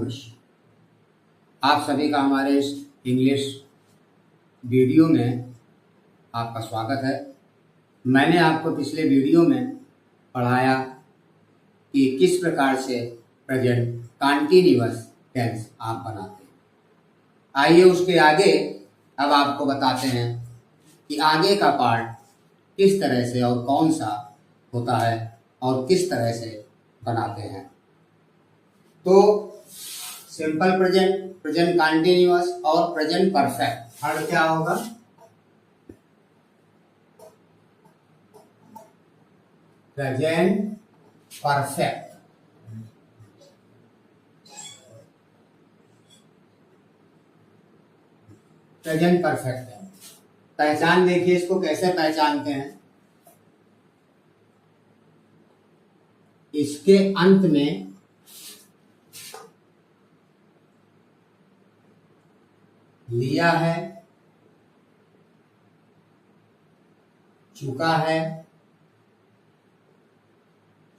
English. आप सभी का हमारे इस इंग्लिश वीडियो में आपका स्वागत है। मैंने आपको पिछले वीडियो में पढ़ाया कि किस प्रकार से प्रेजेंट कंटीन्यूअस टेंस आप बनाते हैं। आइए उसके आगे अब आपको बताते हैं कि आगे का पार्ट किस तरह से और कौन सा होता है और किस तरह से बनाते हैं। तो सिंपल प्रेजेंट, प्रेजेंट कंटीन्यूअस और प्रेजेंट परफेक्ट। थर्ड क्या होगा? Present perfect. प्रेजेंट परफेक्ट है। पहचान देखिए, इसको कैसे पहचानते हैं। इसके अंत में लिया है, चुका है,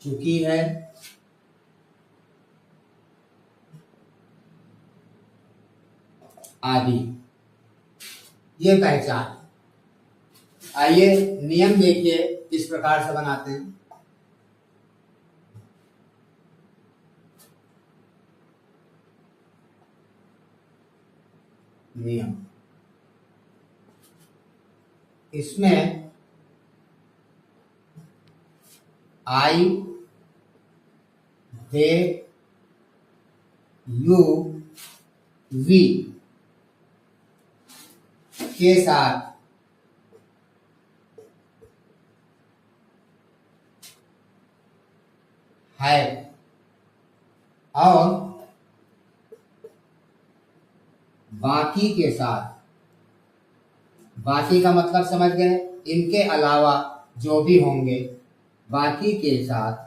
चुकी है, आदि, ये पहचान। आइए नियम देखिए किस प्रकार से बनाते हैं। नियम, इसमें आई, दे, यू, वी के साथ है और बाकी के साथ, बाकी का मतलब समझ गए, इनके अलावा जो भी होंगे बाकी के साथ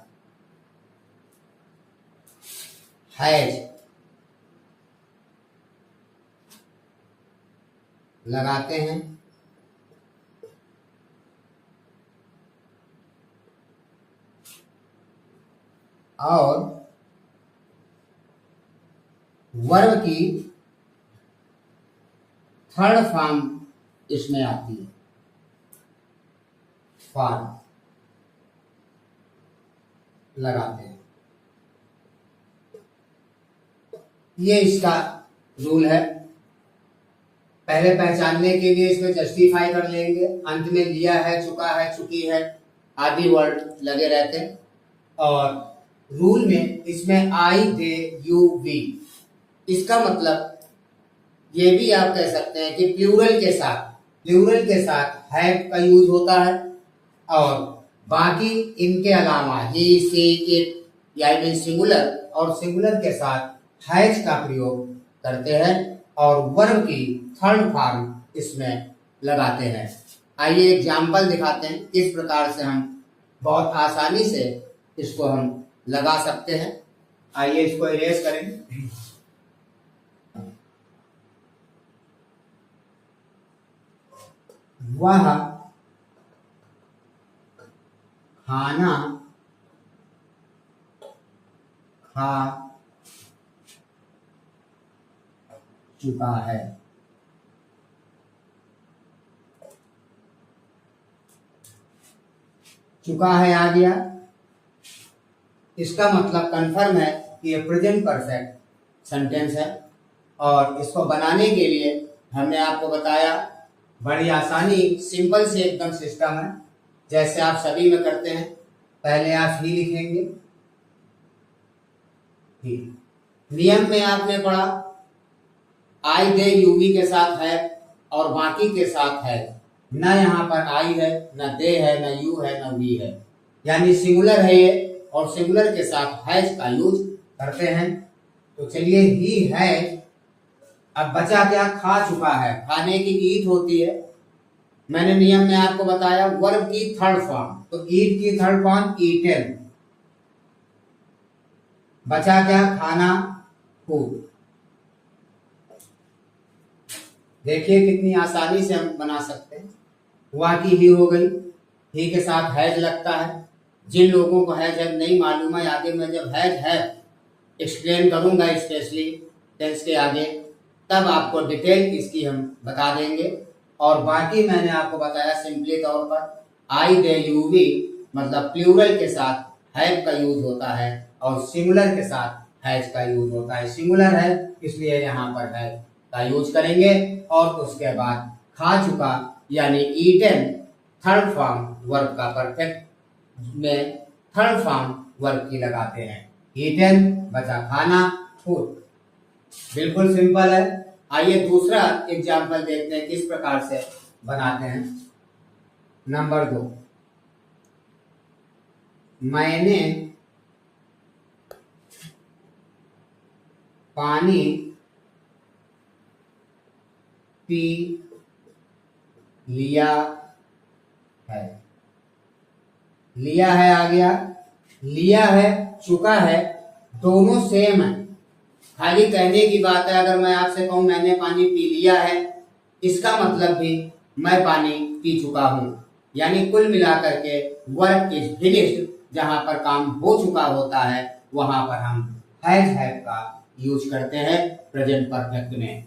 हैज लगाते हैं। और वर्ब की थर्ड फॉर्म इसमें आती है, फॉर्म लगाते हैं। ये इसका रूल है। पहले पहचानने के लिए इसमें जस्टिफाई कर लेंगे, अंत में लिया है, चुका है, चुकी है आदि वर्ड लगे रहते हैं। और रूल में इसमें आई, दे, यू, वी, इसका मतलब ये भी आप कह सकते हैं कि प्लूरल के साथ हैव का यूज होता है और बाकी इनके अलावा ही, सी, इट यानी सिंगुलर और सिंगुलर के साथ हैज का प्रयोग करते हैं और वर्ब की थर्ड फॉर्म इसमें लगाते हैं। आइए एग्जाम्पल दिखाते हैं किस प्रकार से हम बहुत आसानी से इसको हम लगा सकते हैं। आइए इसको इरेज करें। वह खाना खा चुका है। चुका है आ गया, इसका मतलब कंफर्म है कि ये प्रेजेंट परफेक्ट सेंटेंस है। और इसको बनाने के लिए हमने आपको बताया बड़ी आसानी, सिंपल से एकदम सिस्टम है, जैसे आप सभी में करते हैं। पहले आप ही लिखेंगे, ही। नियम में आपने पढ़ा आई, दे, यूवी के साथ है और बाकी के साथ है। न यहाँ पर आई है, न दे है, न यू है, न वी है, यानी सिंगुलर है ये और सिंगुलर के साथ हैज का यूज करते हैं। तो चलिए ही हैज, अब बचा क्या? खा चुका है। खाने की ईट होती है, मैंने नियम में आपको बताया वर्ब की थर्ड फॉर्म, तो ईट की थर्ड फॉर्म ईटेन। बचा क्या? खाना, फूड। देखिए कितनी आसानी से हम बना सकते हैं। हुआ की ही हो गई, ही के साथ हैज लगता है। जिन लोगों को हैज नहीं मालूम है, आगे में जब हैज है एक्सप्लेन करूंगा स्पेशली टेंस के आगे, तब आपको डिटेल इसकी हम बता देंगे। और बाकी मैंने आपको बताया सिंपली तौर पर आई दे यू वी मतलब प्लूरल के साथ हैव का यूज होता है और सिंगुलर के साथ हैज का यूज होता है। सिंगुलर है इसलिए यहाँ पर हैव का यूज करेंगे। और उसके बाद खा चुका यानी ईटन थर्ड फॉर्म वर्ब का परफेक्ट में थर्ड फॉर्म वर्ब की लगाते हैं। ईटन बचा खाना, फूड। बिल्कुल सिंपल है। आइए दूसरा एग्जाम्पल देखते हैं किस प्रकार से बनाते हैं। नंबर 2, मैंने पानी पी लिया है। लिया है आ गया, लिया है, चुका है, दोनों सेम है। खाली कहने की बात है। अगर मैं आपसे कहूं मैंने पानी पी लिया है, इसका मतलब भी मैं पानी पी चुका हूं। यानी कुल मिलाकर के वर्क इज फिनिश्ड, जहां पर काम हो चुका होता है वहां पर हम हैज हैव का यूज करते हैं प्रेजेंट परफेक्ट में।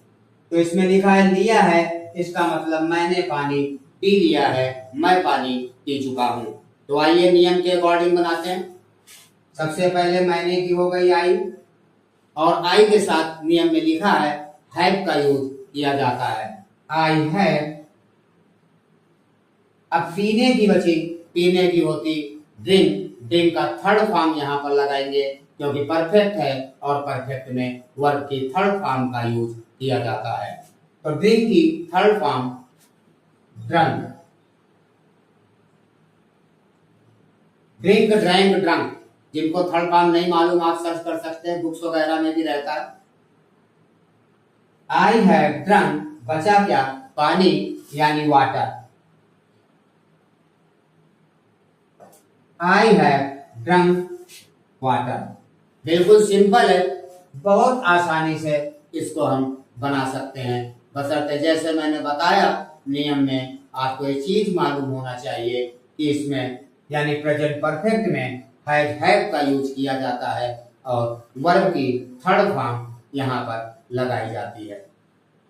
तो इसमें लिखा है लिया है, इसका मतलब मैंने पानी पी लिया है, मैं पानी पी चुका हूं। तो आइए नियम के अकॉर्डिंग बनाते हैं। सबसे पहले मैंने की हो गई आई, और आई के साथ नियम में लिखा है हैव का यूज किया जाता है। I have. अब पीने की बची, पीने की होती ड्रिंक। ड्रिंक का थर्ड फॉर्म यहाँ पर लगाएंगे क्योंकि परफेक्ट है और परफेक्ट में वर्ब की थर्ड फॉर्म का यूज किया जाता है। तो ड्रिंक की third form drunk. Drink, drank, drunk. जिनको थर्ड फॉर्म नहीं मालूम आप सर्च कर सकते हैं, बुक्स वगैरह में भी रहता है। आई हैव ड्रंक, बचा क्या? पानी यानी water. I have drunk water. बिल्कुल सिंपल है, बहुत आसानी से इसको हम बना सकते हैं। बशर्ते जैसे मैंने बताया नियम में आपको एक चीज मालूम होना चाहिए कि इसमें यानी प्रेजेंट परफेक्ट में हैज हैव का यूज किया जाता है और वर्ब की थर्ड फॉर्म यहाँ पर लगाई जाती है।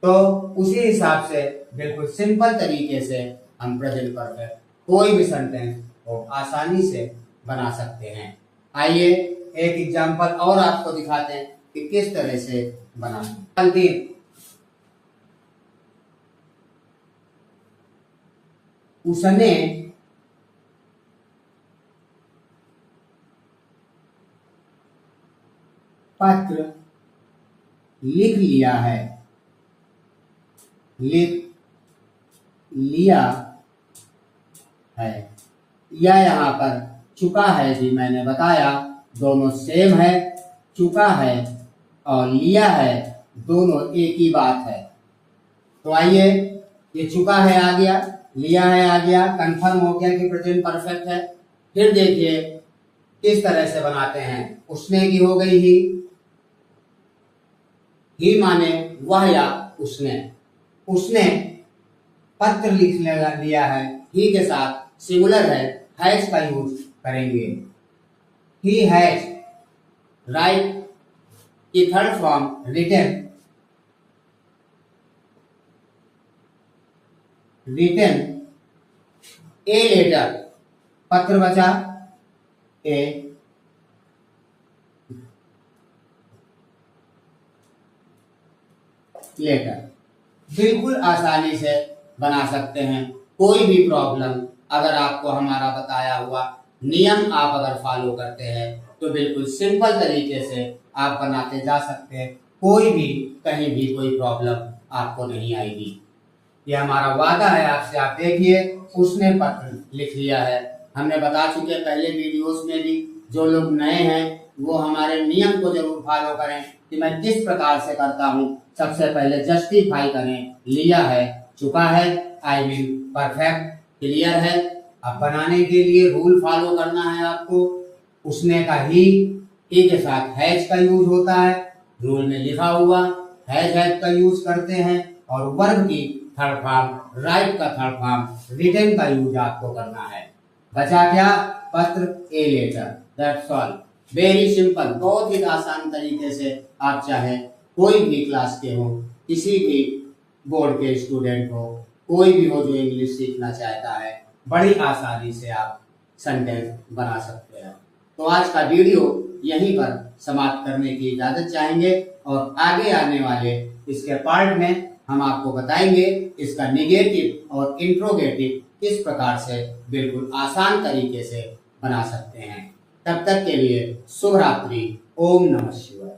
तो उसी हिसाब से बिल्कुल सिंपल तरीके से हम प्रेजेंट परफेक्ट कोई भी सेंटेंस को आसानी से बना सकते हैं। आइए एक एग्जांपल और आपको दिखाते हैं कि किस तरह से बनाते हैं। उसने पत्र लिख लिया है। लिख लिया है या यहाँ पर चुका है जी, मैंने बताया दोनों सेम है। चुका है और लिया है दोनों एक ही बात है। तो आइए, ये चुका है आ गया, लिया है आ गया, कंफर्म हो गया कि प्रेजेंट परफेक्ट है। फिर देखिए किस तरह से बनाते हैं। उसने की हो गई ही माने वह या उसने। उसने पत्र लिख लिया है, ही के साथ सिंगुलर है, हैज का यूज करेंगे। He has. राइट की third form written. Written a letter. पत्र बचा ए लेटर। बिल्कुल आसानी से बना सकते हैं। कोई भी प्रॉब्लम अगर आपको हमारा बताया हुआ नियम आप अगर फॉलो करते हैं तो बिल्कुल सिंपल तरीके से आप बनाते जा सकते हैं। कोई भी कहीं भी कोई प्रॉब्लम आपको नहीं आएगी। ये हमारा वादा है आपसे। आप देखिए उसने पत्र लिख लिया है। हमने बता चुके पहले वीडियोस में भी। जो लोग नए हैं वो हमारे नियम को जरूर फॉलो करें कि मैं किस प्रकार से करता हूँ। सबसे पहले जस्टिफाई करें। लिया है, चुका है, आई मीन परफेक्ट, क्लियर है। अब बनाने के लिए रूल फॉलो करना है आपको। उसने का ही के साथ हैज का यूज होता है। रूल में लिखा हुआ हैज का यूज करते हैं। और वर्ब की थर्ड फॉर्म, राइट का थर्ड फॉर्म, रिटन का यूज आपको करना है। बचा क्या? पत्र a letter. That's all. Very simple, बहुत ही आसान तरीके से आप चाहे कोई भी क्लास के हो, किसी भी बोर्ड के स्टूडेंट हो, कोई भी हो जो इंग्लिश सीखना चाहता है, बड़ी आसानी से आप सेंटेंस बना सकते हैं। तो आज का वीडियो यहीं पर समाप्त करने की इजाजत चाहेंगे और आगे आने वाले इसके पार्ट में हम आपको बताएंगे इसका निगेटिव और इंट्रोगेटिव किस प्रकार से बिल्कुल आसान तरीके से बना सकते हैं। तब तक के लिए शुभ रात्रि। ओम नमः शिवाय।